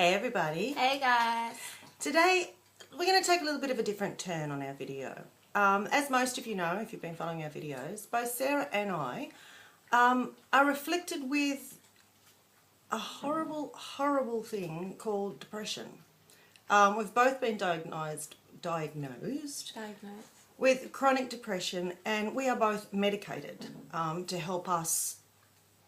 Hey everybody. Hey guys. Today we're going to take a little bit of a different turn on our video. As most of you know, if you've been following our videos, both Sarah and I are afflicted with a horrible, horrible thing called depression. We've both been diagnosed with chronic depression, and we are both medicated to help us.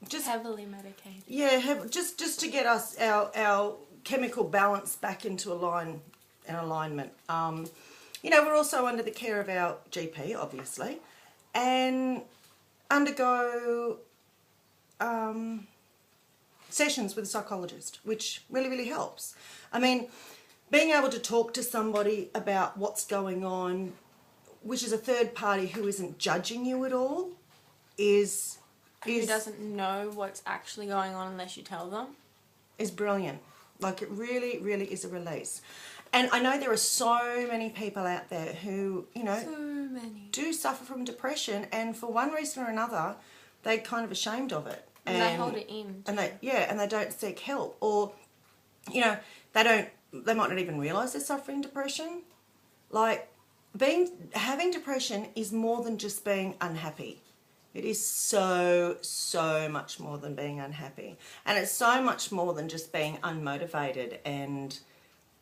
Just heavily medicated. Yeah, just to get us our chemical balance back into alignment. You know, we're also under the care of our GP, obviously, and undergo sessions with a psychologist, which really, really helps. I mean, being able to talk to somebody about what's going on, which is a third party who isn't judging you at all, who doesn't know what's actually going on unless you tell them, is brilliant. Like, it really, really is a release. And I know there are so many people out there who, you know, do suffer from depression, and for one reason or another, they're kind of ashamed of it. And they hold it in. And they don't seek help, or, you know, they might not even realise they're suffering depression. Like, having depression is more than just being unhappy. It is so, so much more than being unhappy. And it's so much more than just being unmotivated and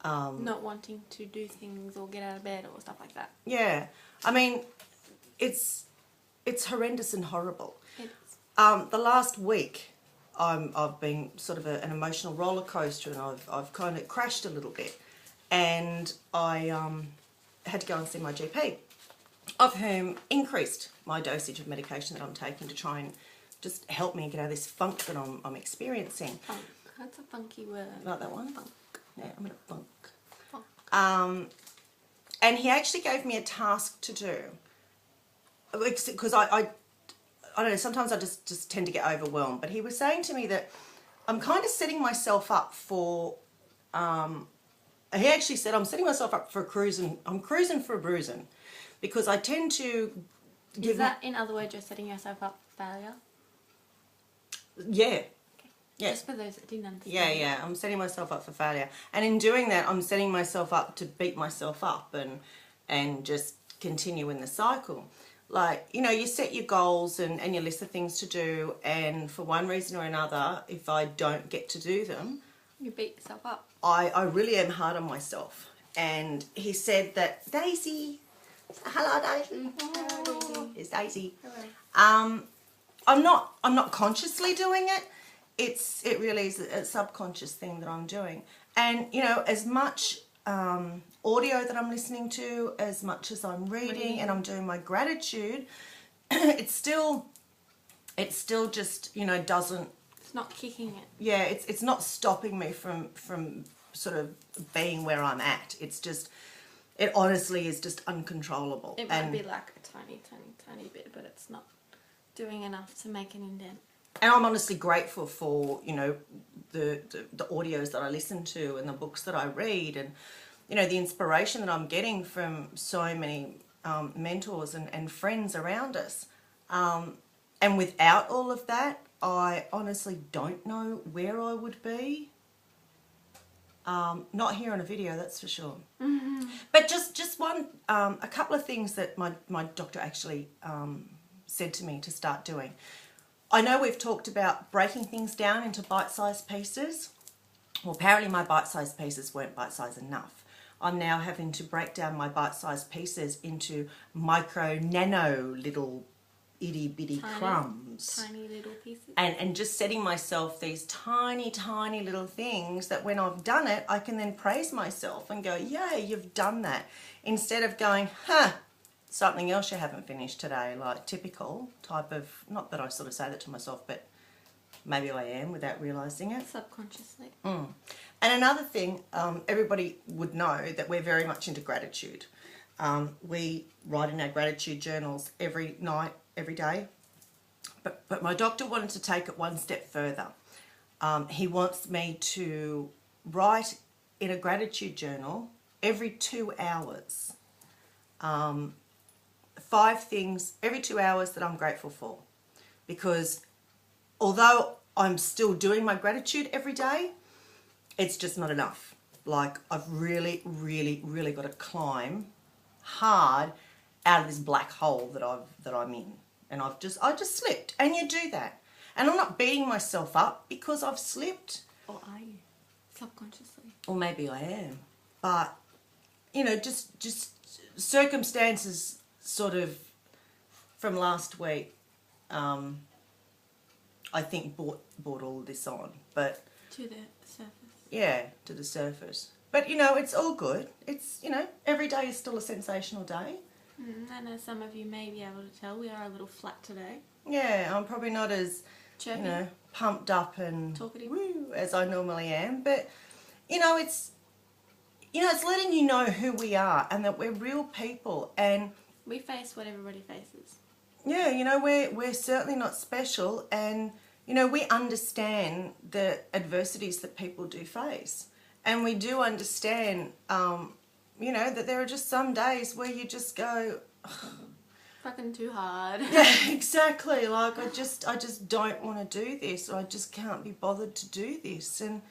not wanting to do things or get out of bed or stuff like that. Yeah. I mean, it's horrendous and horrible. It is. The last week, I've been sort of an emotional roller coaster, and I've kind of crashed a little bit. And I had to go and see my GP, of whom increased my dosage of medication that I'm taking to try and just help me get out of this funk that I'm experiencing. Funk. That's a funky word. Like that one? Funk. Yeah, I'm in a funk. Funk. And he actually gave me a task to do, because I don't know, sometimes I just tend to get overwhelmed. But he was saying to me that I'm kind of setting myself up for, he actually said, I'm setting myself up for a cruising, I'm cruising for a bruising, because I tend to give... Is that, in other words, you're setting yourself up for failure? Yeah. Okay. Yeah. Just for those that didn't understand. Yeah, I'm setting myself up for failure. And in doing that, I'm setting myself up to beat myself up and just continue in the cycle. Like, you know, you set your goals and your list of things to do, and for one reason or another, if I don't get to do them... You beat yourself up. I really am hard on myself. And he said that, Daisy... Hello, Daisy. Hello, Daisy. It's Daisy. Hello. I'm not consciously doing it. It really is a subconscious thing that I'm doing. And, you know, as much audio that I'm listening to, as much as I'm reading and I'm doing my gratitude, it's still just, you know, doesn't... It's not kicking it. Yeah, it's not stopping me from sort of being where I'm at. It's just... It honestly is just uncontrollable. It might be like a tiny bit, but it's not doing enough to make an indent. And I'm honestly grateful for, you know, the audios that I listen to and the books that I read, and, you know, the inspiration that I'm getting from so many mentors and friends around us. And without all of that, I honestly don't know where I would be. Not here on a video, that's for sure. Mm-hmm. But just one, a couple of things that my doctor actually said to me to start doing. I know we've talked about breaking things down into bite-sized pieces. Well, apparently my bite-sized pieces weren't bite-sized enough. I'm now having to break down my bite-sized pieces into micro, nano little itty-bitty crumbs. Tiny little pieces. And just setting myself these tiny, tiny little things that when I've done it, I can then praise myself and go, yeah, you've done that. Instead of going, something else you haven't finished today, like typical type of, not that I sort of say that to myself, but maybe I am without realising it. Subconsciously. And another thing, everybody would know that we're very much into gratitude. We write in our gratitude journals every night, every day. But my doctor wanted to take it one step further. He wants me to write in a gratitude journal every 2 hours. 5 things every 2 hours that I'm grateful for. Because although I'm still doing my gratitude every day, it's just not enough. Like, I've really, really, really got to climb hard out of this black hole that I'm in. And I just slipped. And you do that. And I'm not beating myself up because I've slipped. Or are you? Subconsciously. Or maybe I am. But, you know, just circumstances sort of from last week, I think brought all of this on. But To the surface. yeah, to the surface. But, you know, it's all good. It's, you know, every day is still a sensational day. And as some of you may be able to tell, we are a little flat today. Yeah, I'm probably not as, Chirpy. you know, pumped up and Talkative. woo as I normally am. But, you know, it's letting you know who we are and that we're real people. And We face what everybody faces. yeah, you know, we're certainly not special, and you know, we understand the adversities that people do face, and we do understand, you know, that there are just some days where you just go, Fucking too hard. yeah, exactly. Like I just don't want to do this, or I just can't be bothered to do this, and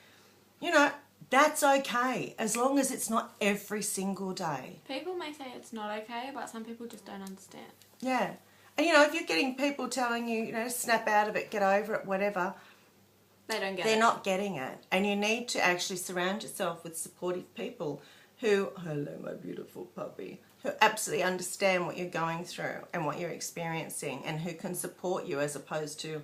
you know, that's okay as long as it's not every single day. People may say it's not okay, but some people just don't understand. Yeah. And, you know, if you're getting people telling you, you know, snap out of it, get over it, whatever, They don't get they're it. not getting it. And you need to actually surround yourself with supportive people who, hello, my beautiful puppy, who absolutely understand what you're going through and what you're experiencing, and who can support you as opposed to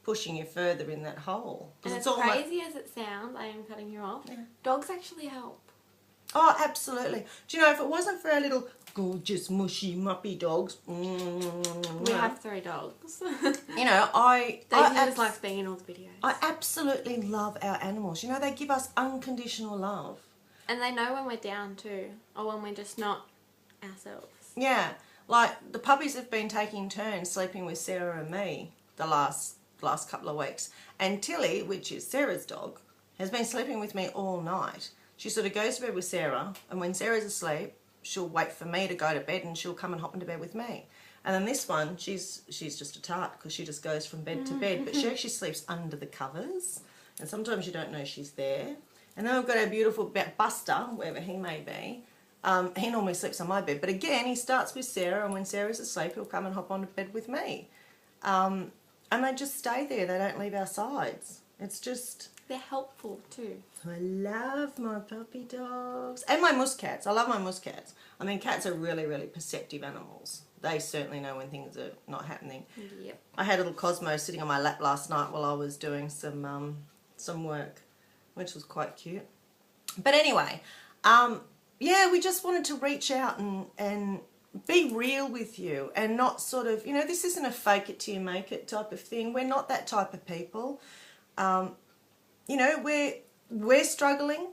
pushing you further in that hole. And It's as almost- crazy as it sounds, I am cutting you off, Yeah. dogs actually help. Oh, absolutely. Do you know, if it wasn't for our little gorgeous, mushy, muppy dogs, We have 3 dogs. you know, Daisy just likes being in all the videos. I absolutely love our animals. You know, they give us unconditional love. And they know when we're down too, or when we're just not ourselves. Yeah, like the puppies have been taking turns sleeping with Sarah and me the last couple of weeks. And Tilly, which is Sarah's dog, has been sleeping with me all night. She sort of goes to bed with Sarah, and when Sarah's asleep, she'll wait for me to go to bed and she'll come and hop into bed with me. And then this one, she's just a tart because she just goes from bed to bed, but she actually sleeps under the covers, and sometimes you don't know she's there. And then we've got our beautiful Buster, wherever he may be. He normally sleeps on my bed, but again, he starts with Sarah, and when Sarah's asleep, he'll come and hop onto bed with me. And they just stay there. They don't leave our sides. It's just... They're helpful too. I love my puppy dogs. And my musk cats. I love my musk cats. I mean, cats are really, really perceptive animals. They certainly know when things are not happening. Yep. I had little Cosmo sitting on my lap last night while I was doing some work, which was quite cute. But anyway, yeah, we just wanted to reach out and be real with you, and not sort of, you know, this isn't a fake it till you make it type of thing. We're not that type of people. You know, we're struggling.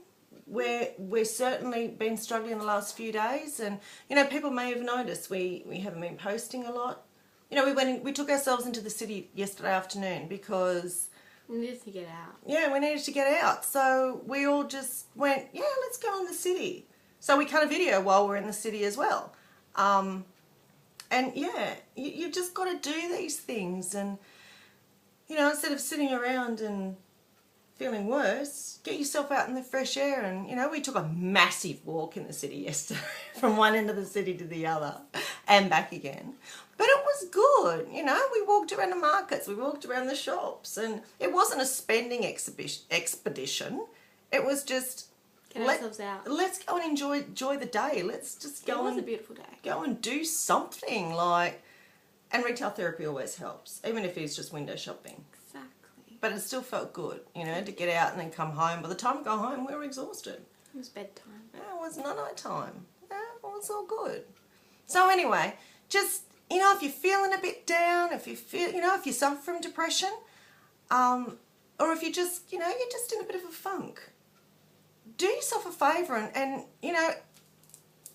We're certainly been struggling the last few days, and you know, people may have noticed we haven't been posting a lot. You know, we took ourselves into the city yesterday afternoon because We needed to get out. yeah, we needed to get out. So we all just went, yeah, let's go in the city. So we cut a video while we're in the city as well. And yeah, you just got to do these things, and you know, instead of sitting around and feeling worse, get yourself out in the fresh air. And you know, we took a massive walk in the city yesterday from one end of the city to the other and back again, but it was good. You know, we walked around the markets, we walked around the shops, and it wasn't a spending expedition. It was just Get ourselves out. let's go and enjoy the day. Let's just It go was and a beautiful day. go and do something. Like, and retail therapy always helps, even if it's just window shopping. Exactly. But it still felt good, you know, to get out and then come home. By the time we go home, we were exhausted. It was bedtime. Yeah, it was not night time. Yeah, it was all good. So anyway, just, you know, if you're feeling a bit down, if you feel, you know, if you suffer from depression, or if you just, you know, you're just in a bit of a funk, do yourself a favour and you know,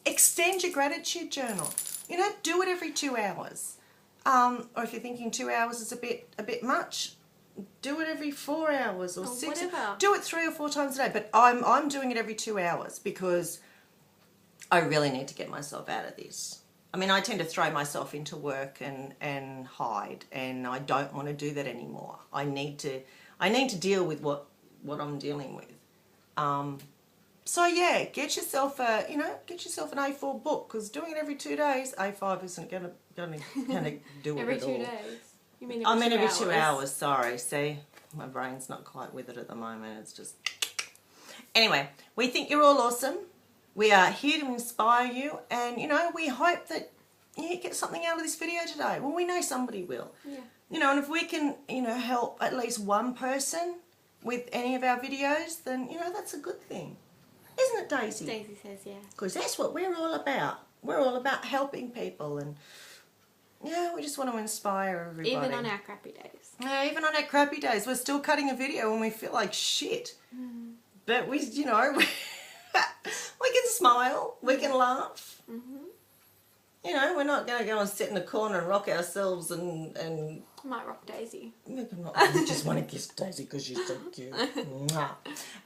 extend your gratitude journal. You know, do it every 2 hours. Or if you're thinking 2 hours is a bit much, do it every 4 hours or 6. Whatever. Do it 3 or 4 times a day. But I'm doing it every 2 hours because I really need to get myself out of this. I mean, I tend to throw myself into work and hide, and I don't want to do that anymore. I need to deal with what I'm dealing with. So yeah, get yourself an A4 book, because doing it every 2 days, A5 isn't gonna do it Every at 2 all. days. You mean Every 2 hours. Sorry, see, my brain's not quite with it at the moment. It's just anyway. We think you're all awesome. We are here to inspire you, and we hope that you get something out of this video today. Well, we know somebody will. Yeah. And if we can, help at least one person with any of our videos, then that's a good thing. Isn't it, Daisy? Daisy says yeah. Because that's what we're all about. We're all about helping people, and we just want to inspire everybody. Even on our crappy days. Yeah, even on our crappy days, we're still cutting a video when we feel like shit. But we can smile, we can laugh. We're not going to go and sit in a corner and rock ourselves and I might rock Daisy. I just want to kiss Daisy because she's so cute. Mwah.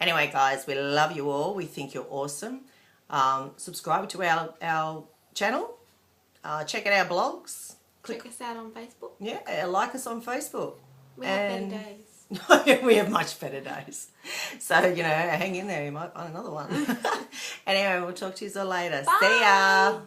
Anyway, guys, we love you all. We think you're awesome. Subscribe to our channel. Check out our blogs. Check us out on Facebook. Yeah, like us on Facebook. We have better days. We have much better days. So, hang in there. You might find another one. Anyway, we'll talk to you all later. Bye. See ya.